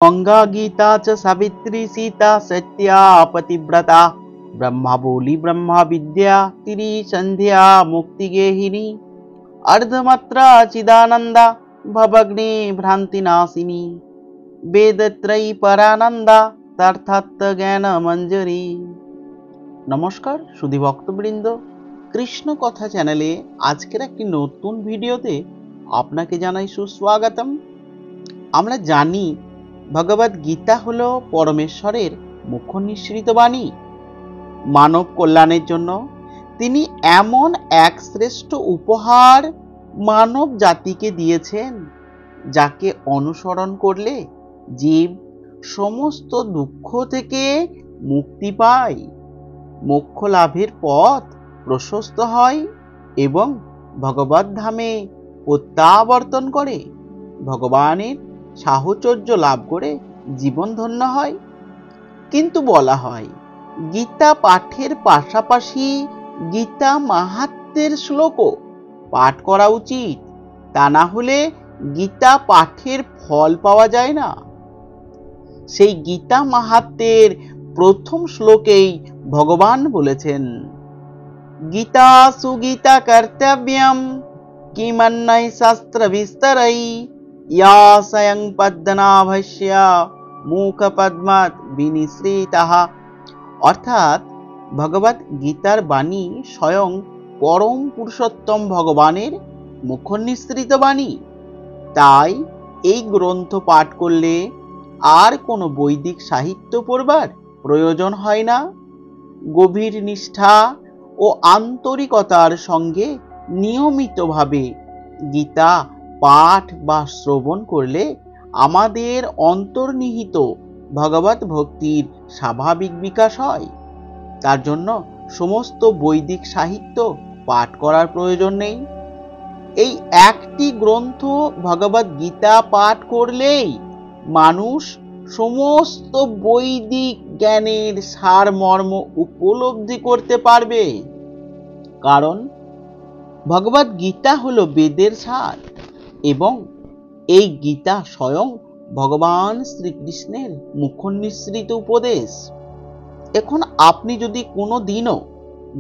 गंगा गीता च सावित्री सीता सत्या पतिव्रता ब्रह्मा बोली ब्रह्मा विद्या तिरी संध्या मुक्ति गेहिनी अर्धमात्रा चिदानंदा भवग्नि भ्रांति नाशिनी वेदत्रयी परानंदा तर्थात् ज्ञान मंजरी। नमस्कार सुधी भक्तबृंद, कृष्ण कथा चैनेले आजकेर एकटी नतून भिडियोते आपनाके जानाई सुस्वागतम। आमरा जानी भगवद गीता हलो परमेश्वरेर मुख निश्रित बाणी। मानव कल्याणेर जन्य तिनी एमन एक श्रेष्ठ उपहार मानव जातिके दिएछेन जाके अनुसरण करले जीव समस्त दुःख थेके मुक्ति पाय, मोक्ष लाभेर पथ प्रशस्त हय एवं भगवत धामे प्रत्यावर्तन करे भगवानेर साहचर्य लाभ करे जीवन धन्य हय। किन्तु बला हय गीता पाठेर पाशापाशी गीता माहात्म्येर श्लोकও पाठ करा उचित, ता ना होले गीता पाठेर फल पाওয়া যায় না। সেই गीता माहात्म्যের प्रथम श्लोकेই भगवान বলেছেন, गीता सुगीता कर्तव्यम किमन्यै शास्त्र विस्तरै या स्वयं पद्मनाभस्य मुख पद्मात् विनिसृतः। अर्थात भगवत गीतार बाणी स्वयं परम पुरुषोत्तम भगवानेर मुख निसृत बाणी। ताई এই গ্রন্থ পাঠ করলে আর কোনো বৈদিক সাহিত্য পড়বার প্রয়োজন হয় না। গভীর নিষ্ঠা ও আন্তরিকতার সঙ্গে নিয়মিতভাবে গীতা পাঠ বা শ্রবণ করলে আমাদের অন্তর্নিহিত ভগবত ভক্তির স্বাভাবিক বিকাশ হয়। তার জন্য সমস্ত বৈদিক সাহিত্য পাঠ করার প্রয়োজন নেই। এই একটি গ্রন্থ ভগবত গীতা পাঠ করলেই মানুষ সমস্ত বৈদিক জ্ঞানের সারমর্ম উপলব্ধি করতে পারবে। কারণ ভগবত গীতা হলো বেদের সার এবং এই গীতা স্বয়ং ভগবান শ্রীকৃষ্ণের মুখ নিঃসৃত উপদেশ। এখন আপনি যদি কোনো দিনও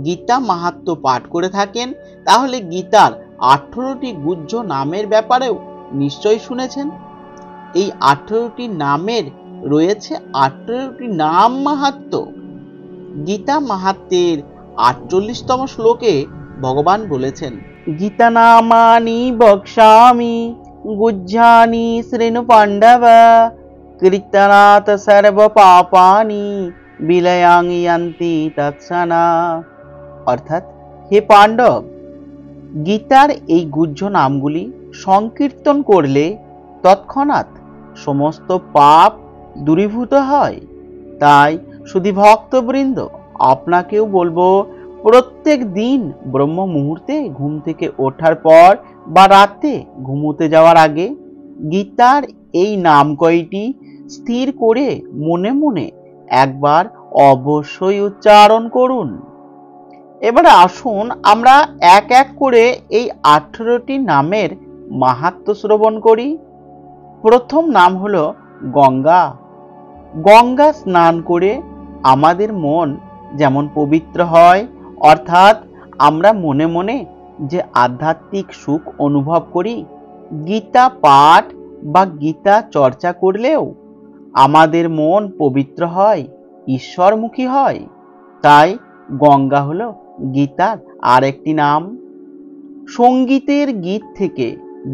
গীতা মাহাত্ম্য পাঠ করে থাকেন তাহলে গীতার 18টি গুহ্য নামের ব্যাপারেও নিশ্চয়ই শুনেছেন। এই 18টি নামের রয়েছে 18টি নাম মাহাত্ম্য। গীতা মাহাত্ম্যের 48তম শ্লোকে ভগবান বলেছেন, গীতা নামানি বক্ষ্যামি গুহ্যানি শৃণু পাণ্ডব কীর্তনাৎ সর্ব পাপানি বিলয়াং ইয়ান্তি তৎসনা। অর্থাৎ হে পাণ্ডব, গীতার এই গুহ্য নামগুলি সংকীর্তন করলে তৎক্ষণাৎ সমস্ত পাপ দূরীভূত হয়। তাই শুধু ভক্তবৃন্দ আপনাকেও বলবো, প্রত্যেক দিন ব্রহ্ম মুহূর্তে ঘুম থেকে ওঠার পর বা রাতে ঘুমোতে যাওয়ার আগে গীতার এই নাম কয়টি স্থির করে মনে মনে একবার অবশ্যই উচ্চারণ করুন। এবারে আসুন আমরা এক এক করে এই 18টি নামের মাহাত্ম্য শ্রবণ করি। প্রথম নাম হলো গঙ্গা। গঙ্গা স্নান করে আমাদের মন যেমন পবিত্র হয়, অর্থাৎ আমরা মনে মনে যে আধ্যাত্মিক সুখ অনুভব করি, গীতা পাঠ বা গীতা চর্চা করলেও আমাদের মন পবিত্র হয়, ঈশ্বরমুখী হয়। তাই গঙ্গা হলো গীতার আরেকটি নাম। সঙ্গীতের গীত থেকে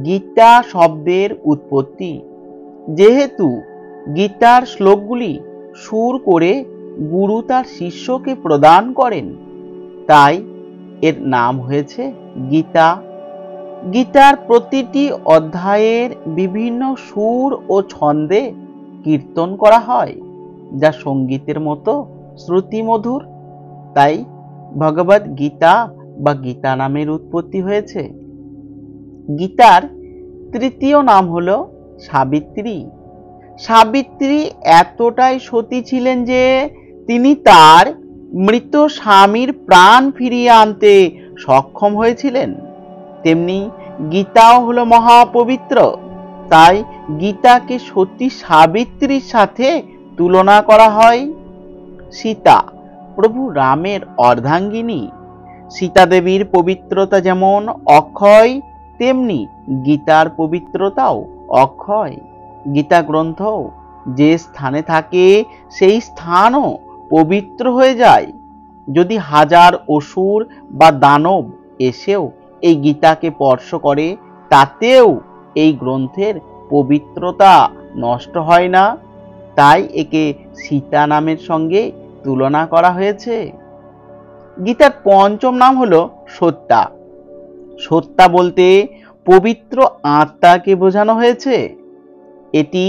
গীতা শব্দের উৎপত্তি। যেহেতু গীতার শ্লোকগুলি সুর করে গুরু তার শিষ্যকে প্রদান করেন, তাই এর নাম হয়েছে গীতা। গীতার প্রতিটি অধ্যায়ের বিভিন্ন সুর ও ছন্দে কীর্তন করা হয়, যা সঙ্গীতের মতো শ্রুতিমধুর। তাই ভগবত গীতা বা গীতা নামের উৎপত্তি হয়েছে। গীতার তৃতীয় নাম হলো সাবিত্রী। সাবিত্রী এতটাই সতী ছিলেন যে তিনি তার মৃত স্বামীর প্রাণ ফিরিয়ে আনতে সক্ষম হয়েছিলেন। তেমনি গীতাও হলো মহাপবিত্র। তাই গীতাকে সতী সাবিত্রীর সাথে তুলনা করা হয়। সীতা প্রভু রামের অর্ধাঙ্গিনী। সীতা দেবীর পবিত্রতা যেমন অক্ষয়, তেমনি গীতার পবিত্রতাও অক্ষয়। গীতা গ্রন্থ যে স্থানে থাকে সেই স্থানও পবিত্র হয়ে যায়। যদি হাজার অসুর বা দানব এসেও এই গীতাকে স্পর্শ করে, তাতেও এই গ্রন্থের পবিত্রতা নষ্ট হয় না। তাই একে সীতা নামের সঙ্গে তুলনা করা হয়েছে। গীতার পঞ্চম নাম হলো সত্যা। সত্যা বলতে পবিত্র আত্মাকে বোঝানো হয়েছে। এটি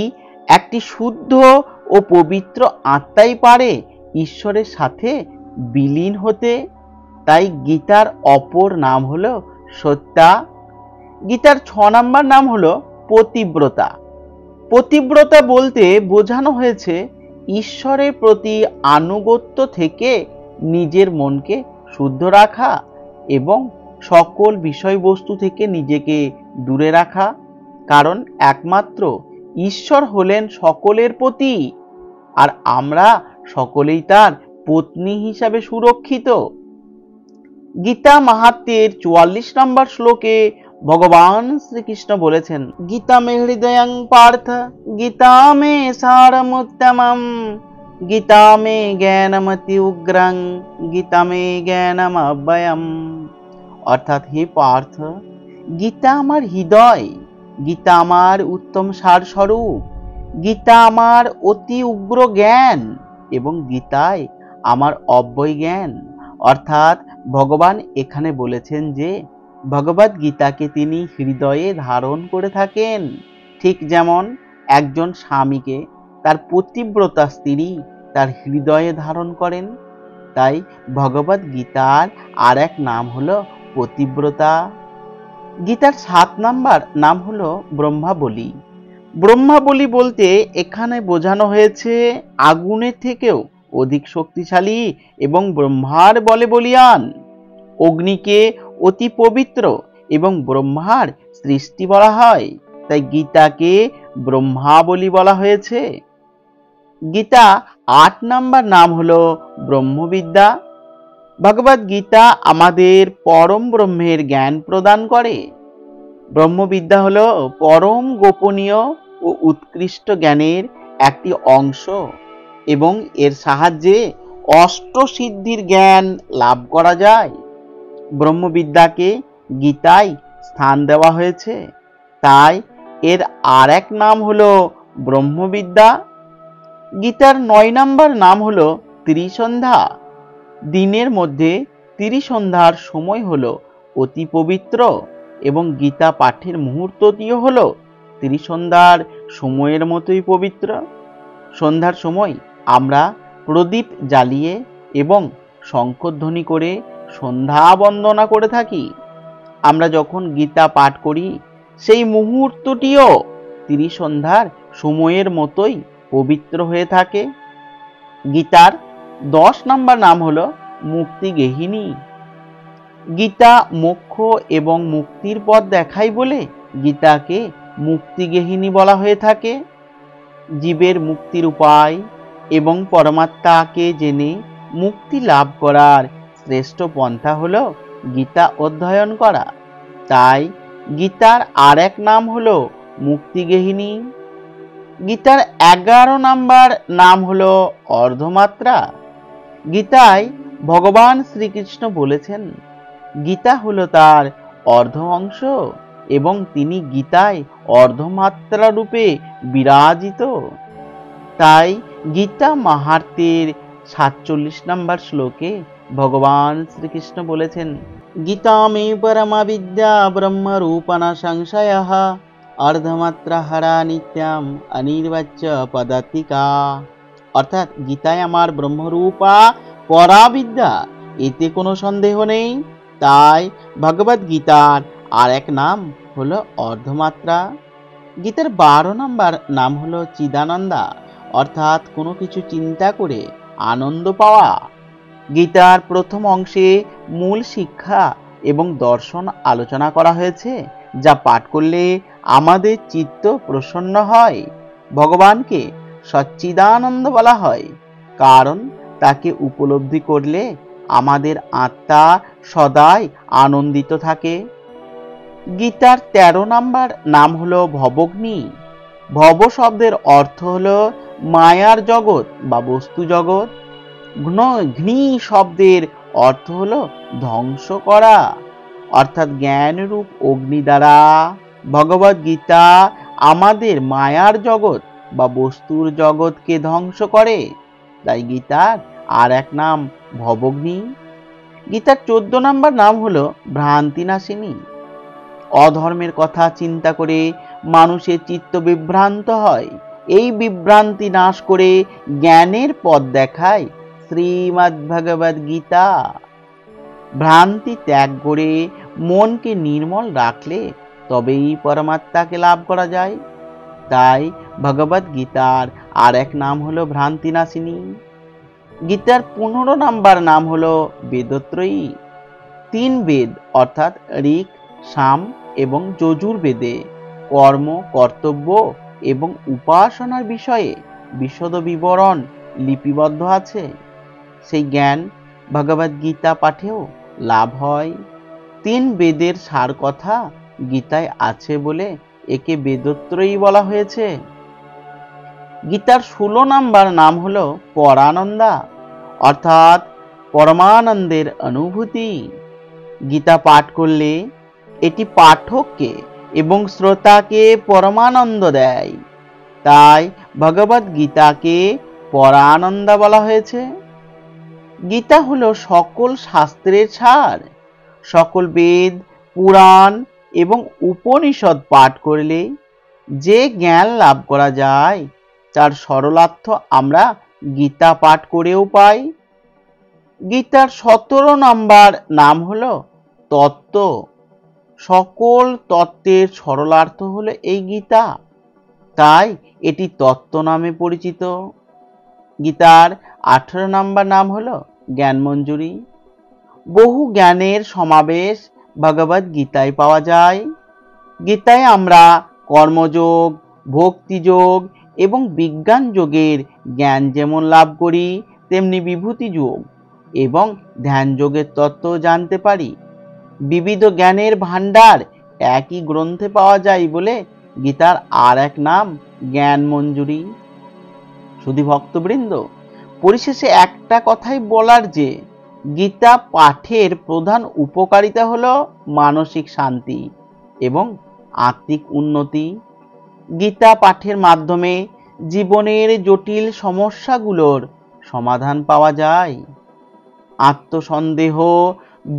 একটি শুদ্ধ ও পবিত্র আত্মাই পারে ঈশ্বরের সাথে বিলীন হতে। তাই গীতার অপর নাম হলো সত্যা। গীতার 6 নম্বর নাম হলো পতিব্রতা। পতিব্রতা বলতে বোঝানো হয়েছে ঈশ্বরের প্রতি আনুগত্য থেকে নিজের মনকে শুদ্ধ রাখা এবং সকল বিষয়বস্তু থেকে নিজেকে দূরে রাখা। কারণ একমাত্র ঈশ্বর হলেন সকলের পতি, আর আমরা সকলেই তার পত্নী হিসাবে সুরক্ষিত। গীতা মাহাত্ম্যের 44 নম্বর শ্লোকে ভগবান শ্রীকৃষ্ণ বলেছেন, গীতা মে হৃদয়ং পার্থ, গীতা মে সারমুত্তমম, গীতা মে জ্ঞানমতি উগ্রং, গীতা মে জ্ঞানম অব্যয়ম। অর্থাৎ হে পার্থ, গীতা আমার হৃদয়, গীতা আমার উত্তম সার স্বরূপ, গীতা আমার অতি উগ্র জ্ঞান এবং গীতায় আমার অব্যয় জ্ঞান। অর্থাৎ ভগবান এখানে বলেছেন যে ভগবদ গীতাকে তিনি হৃদয়ে ধারণ করে থাকেন। ঠিক যেমন একজন স্বামীকে তার পতিব্রতা স্ত্রী তার হৃদয়ে ধারণ করেন, তাই ভগবদ গীতার আর এক নাম হলো পতিব্রতা। গীতার 7 নম্বর নাম হলো ব্রহ্মাবলী। ব্রহ্মাবলী বলতে এখানে বোঝানো হয়েছে আগুনের থেকেও অধিক শক্তিশালী এবং ব্রহ্মার বলে বলিয়ান। অগ্নিকে অতি পবিত্র এবং ব্রহ্মার সৃষ্টি বলা হয়, তাই গীতাকে ব্রহ্মাবলী বলা হয়েছে। গীতা 8 নম্বর নাম হলো ব্রহ্মবিদ্যা। ভগবদ গীতা আমাদের পরম ব্রহ্মের জ্ঞান প্রদান করে। ব্রহ্মবিদ্যা হলো পরম গোপনীয় ও উৎকৃষ্ট জ্ঞানের একটি অংশ এবং এর সাহায্যে অষ্টসিদ্ধির জ্ঞান লাভ করা যায়। ব্রহ্মবিদ্যাকে গীতায় স্থান দেওয়া হয়েছে, তাই এর আর এক নাম হলো ব্রহ্মবিদ্যা। গীতার 9 নম্বর নাম হলো ত্রিসন্ধ্যা। দিনের মধ্যে ত্রিসন্ধ্যার সময় হলো অতি পবিত্র এবং গীতা পাঠের মুহূর্তটিও হলো ত্রিসন্ধ্যার সময়ের মতোই পবিত্র। সন্ধ্যার সময় আমরা প্রদীপ জ্বালিয়ে এবং শঙ্খধ্বনি করে সন্ধ্যা বন্দনা করে থাকি। আমরা যখন গীতা পাঠ করি সেই মুহূর্তটিও ত্রিসন্ধ্যার সময়ের মতোই পবিত্র হয়ে থাকে। গীতার 10 নম্বর নাম হলো মুক্তি গেহিনী। গীতা মোক্ষ এবং মুক্তির পথ দেখায় বলে গীতাকে মুক্তি গেহিনী বলা হয়ে থাকে। জীবের মুক্তির উপায় এবং পরমাত্মাকে জেনে মুক্তি লাভ করার শ্রেষ্ঠ পন্থা হলো গীতা অধ্যয়ন করা। তাই গীতার আর এক নাম হলো মুক্তি গেহিনী। গীতার 11 নম্বর নাম হলো অর্ধমাত্রা। গীতায় ভগবান শ্রীকৃষ্ণ বলেছেন গীতা হলো তার অর্ধ অংশ এবং তিনি গীতায় অর্ধমাত্রা রূপে বিরাজিত। তাই গীতা মাহাত্ম্যের 47 নম্বর শ্লোকে ভগবান শ্রীকৃষ্ণ বলেছেন, গীতা মে পরমা বিদ্যা ব্রহ্ম রূপনা সংশয়ঃ, অর্ধমাত্রা হরা নিত্যাম অনির্বাচ্য পদাতিকা। অর্থাৎ গীতায় আমার ব্রহ্মরূপা পরাবিদ্যা, এতে কোনো সন্দেহ নেই। তাই ভগবদ গীতার আর এক নাম হলো অর্ধমাত্রা। গীতার 12 নম্বর নাম হলো চিদানন্দা, অর্থাৎ কোনো কিছু চিন্তা করে আনন্দ পাওয়া। গীতার প্রথম অংশে মূল শিক্ষা এবং দর্শন আলোচনা করা হয়েছে, যা পাঠ করলে আমাদের চিত্ত প্রসন্ন হয়। ভগবানকে সচ্চিদানন্দ বলা হয়, কারণ তাকে উপলব্ধি করলে আমাদের আত্মা সদাই আনন্দিত থাকে। গীতার 13 নম্বর নাম হলো ভবগ্নি। ভব শব্দের অর্থ হলো মায়ার জগৎ বা বস্তু জগৎ। ঘ্নি শব্দের অর্থ হলো ধ্বংস করা, অর্থাৎ জ্ঞানরূপ অগ্নি দ্বারা ভগবদ গীতা আমাদের মায়ার জগৎ বা বস্তুর জগৎকে ধ্বংস করে। তাই গীতার আর এক নাম ভবগ্নি। গীতার 14 নম্বর নাম হলো ভ্রান্তিনাশিনী। অধর্মের কথা চিন্তা করে মানুষের চিত্ত বিভ্রান্ত হয়। এই বিভ্রান্তি নাশ করে জ্ঞানের পথ দেখায় শ্রীমদ্ ভগবদ গীতা। ভ্রান্তি ত্যাগ করে মনকে নির্মল রাখলে তবেই পরমাত্মাকে লাভ করা যায়। তাই ভগবদ গীতার আর এক নাম হলো ভ্রান্তিনাশিনী। গীতার 15 নম্বর নাম হলো বেদত্রয়ী। 3 বেদ অর্থাৎ ঋক, সাম এবং যজুর্বেদে কর্ম, কর্তব্য এবং উপাসনার বিষয়ে বিশদ বিবরণ লিপিবদ্ধ আছে। সেই জ্ঞান ভগবদ গীতা পাঠেও লাভ হয়। 3 বেদের সার কথা গীতায় আছে বলে একে বেদত্রয়ী বলা হয়েছে। গীতার 16 নম্বর নাম হলো পরানন্দা, অর্থাৎ পরমানন্দের অনুভূতি। গীতা পাঠ করলে এটি পাঠককে এবং শ্রোতাকে পরমানন্দ দেয়। তাই ভগবদ গীতাকে পরানন্দা বলা হয়েছে। গীতা হলো সকল শাস্ত্রের সার। সকল বেদ, পুরাণ এবং উপনিষদ পাঠ করলে যে জ্ঞান লাভ করা যায় তার সরলার্থ আমরা গীতা পাঠ করেও পাই। গীতার 17 নম্বর নাম হলো তত্ত্ব। সকল তত্ত্বের সরলার্থ হলো এই গীতা, তাই এটি তত্ত্ব নামে পরিচিত। গীতার 18 নম্বর নাম হলো জ্ঞানমঞ্জুরি। বহু জ্ঞানের সমাবেশ ভগবদ গীতায় পাওয়া যায়। গীতায় আমরা কর্মযোগ, ভক্তিযোগ এবং বিজ্ঞান যোগের জ্ঞান যেমন লাভ করি, তেমনি বিভূতি যোগ এবং ধ্যান যোগের তত্ত্ব জানতে পারি। বিবিধ জ্ঞানের ভাণ্ডার একই গ্রন্থে পাওয়া যায় বলে গীতার আর এক নাম জ্ঞানমঞ্জুরি। শুধু ভক্তবৃন্দ, পরিশেষে একটা কথাই বলার যে গীতা পাঠের প্রধান উপকারিতা হলো মানসিক শান্তি এবং আত্মিক উন্নতি। গীতা পাঠের মাধ্যমে জীবনের জটিল সমস্যাগুলোর সমাধান পাওয়া যায়, আত্মসন্দেহ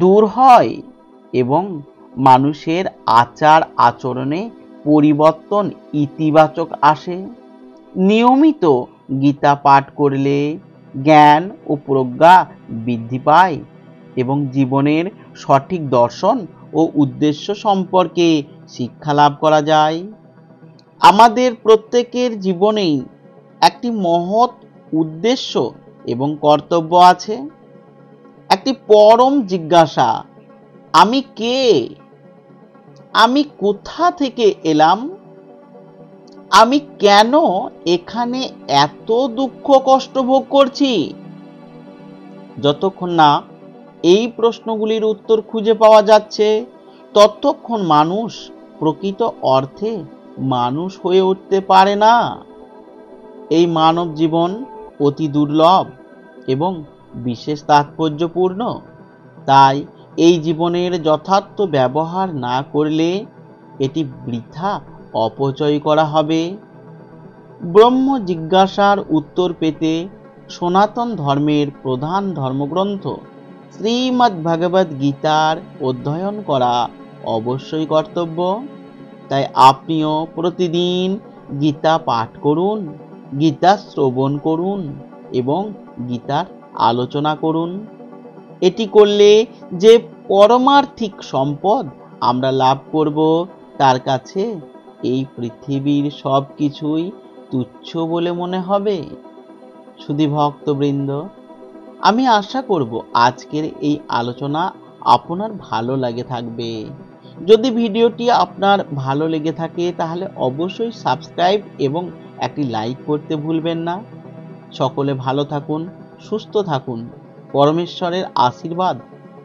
দূর হয় এবং মানুষের আচার আচরণে পরিবর্তন ইতিবাচক আসে। নিয়মিত গীতা পাঠ করলে জ্ঞান ও প্রজ্ঞা বৃদ্ধি পায় এবং জীবনের সঠিক দর্শন ও উদ্দেশ্য সম্পর্কে শিক্ষা লাভ করা যায়। আমাদের প্রত্যেকের জীবনেই একটি মহৎ উদ্দেশ্য এবং কর্তব্য আছে। একটি পরম জিজ্ঞাসা, আমি কে? আমি কোথা থেকে এলাম? আমি কেন এখানে এত দুঃখ কষ্ট ভোগ করছি? যতক্ষণ না এই প্রশ্নগুলির উত্তর খুঁজে পাওয়া যাচ্ছে, ততক্ষণ মানুষ প্রকৃত অর্থে মানুষ হয়ে উঠতে পারে না। এই মানব জীবন অতি দুর্লভ এবং বিশেষ তাৎপর্যপূর্ণ। তাই এই জীবনের যথার্থ ব্যবহার না করলে এটি বৃথা অপচয় করা হবে। ব্রহ্ম জিজ্ঞাসার উত্তর পেতে সনাতন ধর্মের প্রধান ধর্মগ্রন্থ শ্রীমদ্ ভগবদ গীতার অধ্যয়ন করা অবশ্যই কর্তব্য। তাই আপনিও প্রতিদিন গীতা পাঠ করুন, গীতা শ্রবণ করুন এবং গীতার আলোচনা করুন। এটি করলে যে পরমার্থিক সম্পদ আমরা লাভ করব, তার কাছে এই পৃথিবীর সব কিছুই তুচ্ছ বলে মনে হবে। শুধু ভক্তবৃন্দ, আমি আশা করব আজকের এই আলোচনা আপনার ভালো লাগে থাকবে। যদি ভিডিওটি আপনার ভালো লেগে থাকে তাহলে অবশ্যই সাবস্ক্রাইব এবং একটি লাইক করতে ভুলবেন না। সকলে ভালো থাকুন, সুস্থ থাকুন। পরমেশ্বরের আশীর্বাদ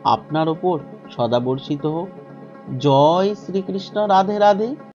আপনার ওপর সদা বর্ষিত হোক। জয় শ্রীকৃষ্ণ। রাধে রাধে।